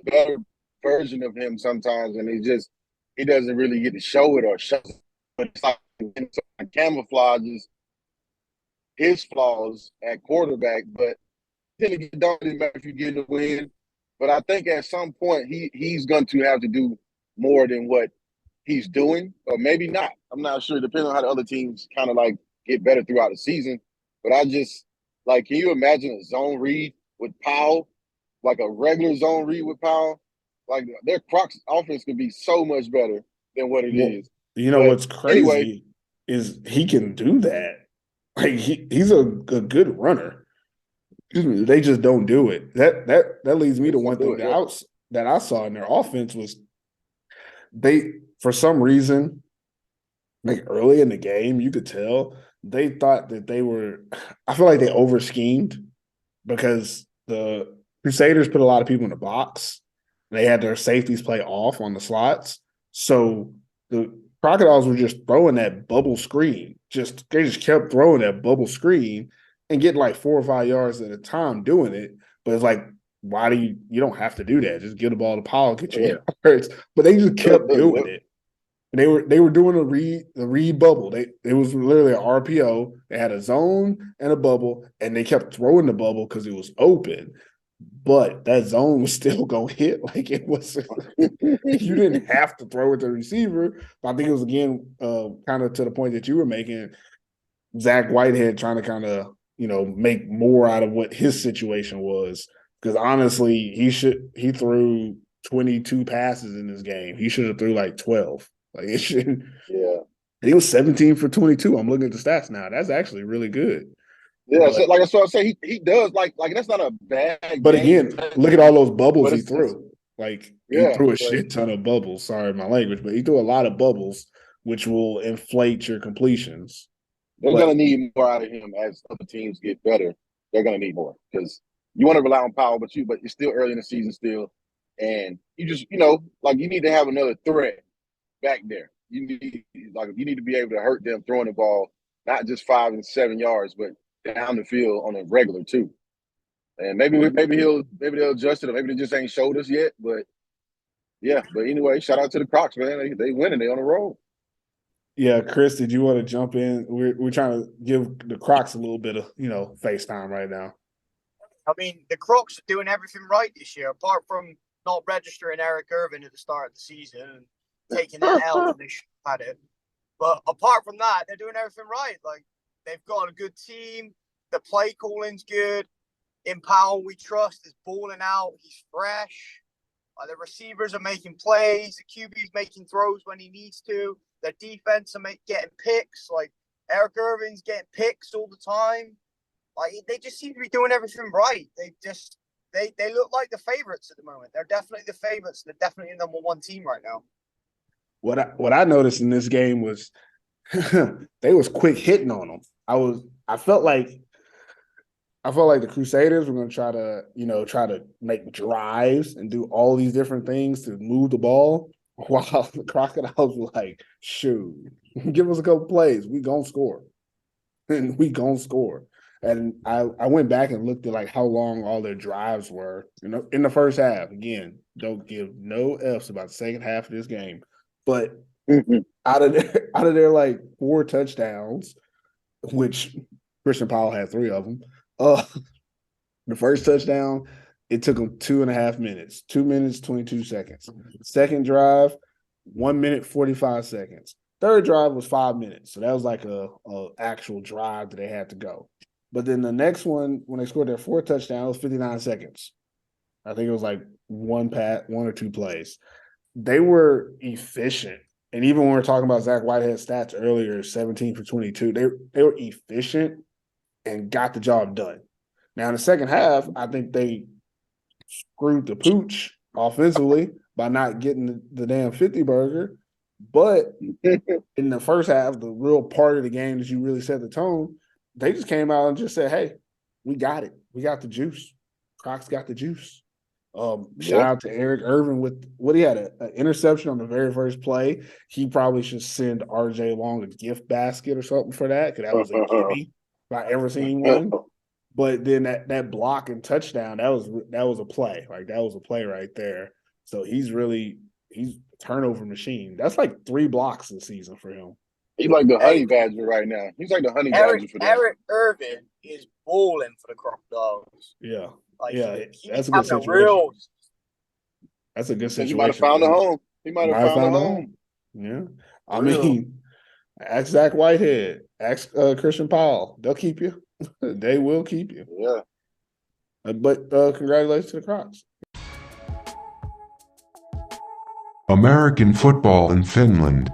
better version of him sometimes, and he doesn't really get to show it or show it. But it's like camouflages his flaws at quarterback, but then it don't really matter if you get the win. But I think at some point he's going to have to do more than what he's doing, or maybe not. I'm not sure, depending on how the other teams kind of like get better throughout the season. But I just like, can you imagine a zone read with Powell? Like a regular zone read with Powell, like their Crocs offense could be so much better than what it is. What's crazy is he can do that. Like he's a good runner. They just don't do it. That leads me to one thing that I saw in their offense was they, for some reason, like early in the game, you could tell they thought that they were. I feel like they over schemed because the Crusaders put a lot of people in the box. They had their safeties play off on the slots. So the Crocodiles were just throwing that bubble screen. They just kept throwing that bubble screen and getting like 4 or 5 yards at a time doing it. But it's like, why do you don't have to do that. Just get the ball to Powell, get your yards. But they just kept doing it. And they were doing the read bubble. It was literally an RPO. They had a zone and a bubble, and they kept throwing the bubble because it was open. But that zone was still going to hit. Like it was, you didn't have to throw it to the receiver. But I think it was, again, kind of to the point that you were making, Zach Whitehead trying to kind of, make more out of what his situation was. Because honestly, he threw 22 passes in this game. He should have threw like 12. Like it shouldn't. Yeah. He was 17 for 22. I'm looking at the stats now. That's actually really good. Yeah, But, so like I say, he does like that's not a bad but game. again, look at all those bubbles But he it's- threw. Like he Yeah, threw a but- shit ton of bubbles. Sorry, my language, but he threw a lot of bubbles, which will inflate your completions. They're But- going to need more out of him as other teams get better. They're going to need more because you want to rely on Powell, but it's still early in the season still, and you just like you need to have another threat back there. You need to be able to hurt them throwing the ball, not just 5 and 7 yards, but down the field on a regular too. And maybe they'll adjust it, or maybe they just ain't showed us yet. But yeah, but anyway, shout out to the Crocs, man. They winning. They on the roll. Yeah, Chris, did you want to jump in? We're trying to give the Crocs a little bit of FaceTime right now. I mean, the Crocs are doing everything right this year, apart from not registering Eric Irvin at the start of the season and taking that L when they should have had it. But apart from that, they're doing everything right. Like, they've got a good team. The play calling's good. In Powell, we trust, is balling out. He's fresh. The receivers are making plays. The QB's making throws when he needs to. Their defense are getting picks. Like, Eric Irvin's getting picks all the time. Like, they just seem to be doing everything right. They look like the favorites at the moment. They're definitely the favorites. They're definitely the number one team right now. What I noticed in this game was they was quick hitting on them. I felt like the Crusaders were going to try to make drives and do all these different things to move the ball, while the Crocodiles were like, shoot, give us a couple plays. We going to score. And we going to score. And I went back and looked at like how long all their drives were in the first half. Again, don't give no Fs about the second half of this game. But out of their like 4 touchdowns, which Christian Powell had 3 of them, the first touchdown, it took them 2.5 minutes, 2 minutes, 22 seconds. Second drive, 1 minute, 45 seconds. Third drive was 5 minutes. So that was like a actual drive that they had to go. But then the next one, when they scored their 4th touchdown, it was 59 seconds. I think it was like 1 or 2 plays. They were efficient. And even when we were talking about Zach Whitehead's stats earlier, 17 for 22, they were efficient and got the job done. Now, in the second half, I think they screwed the pooch offensively by not getting the damn 50 burger. But in the first half, the real part of the game that you really set the tone, they just came out and just said, hey, we got it. We got the juice. Crocs got the juice. Shout out to Eric Irvin with what he had an interception on the very first play. He probably should send RJ Long a gift basket or something for that, because that was a gimme if I ever seen one. But then that block and touchdown, that was a play. Like, that was a play right there. So he's a turnover machine. That's like 3 blocks this season for him. He's like the honey badger right now. He's like the honey badger for them. Eric Irvin is balling for the Crocodiles. Yeah. Like, yeah, that's a good situation. That's a good situation. He might have found a home. He might have found a home. Yeah. I mean, ask Zach Whitehead. Ask Christian Powell. They'll keep you. They will keep you. Yeah. But congratulations to the Crocs. American football in Finland.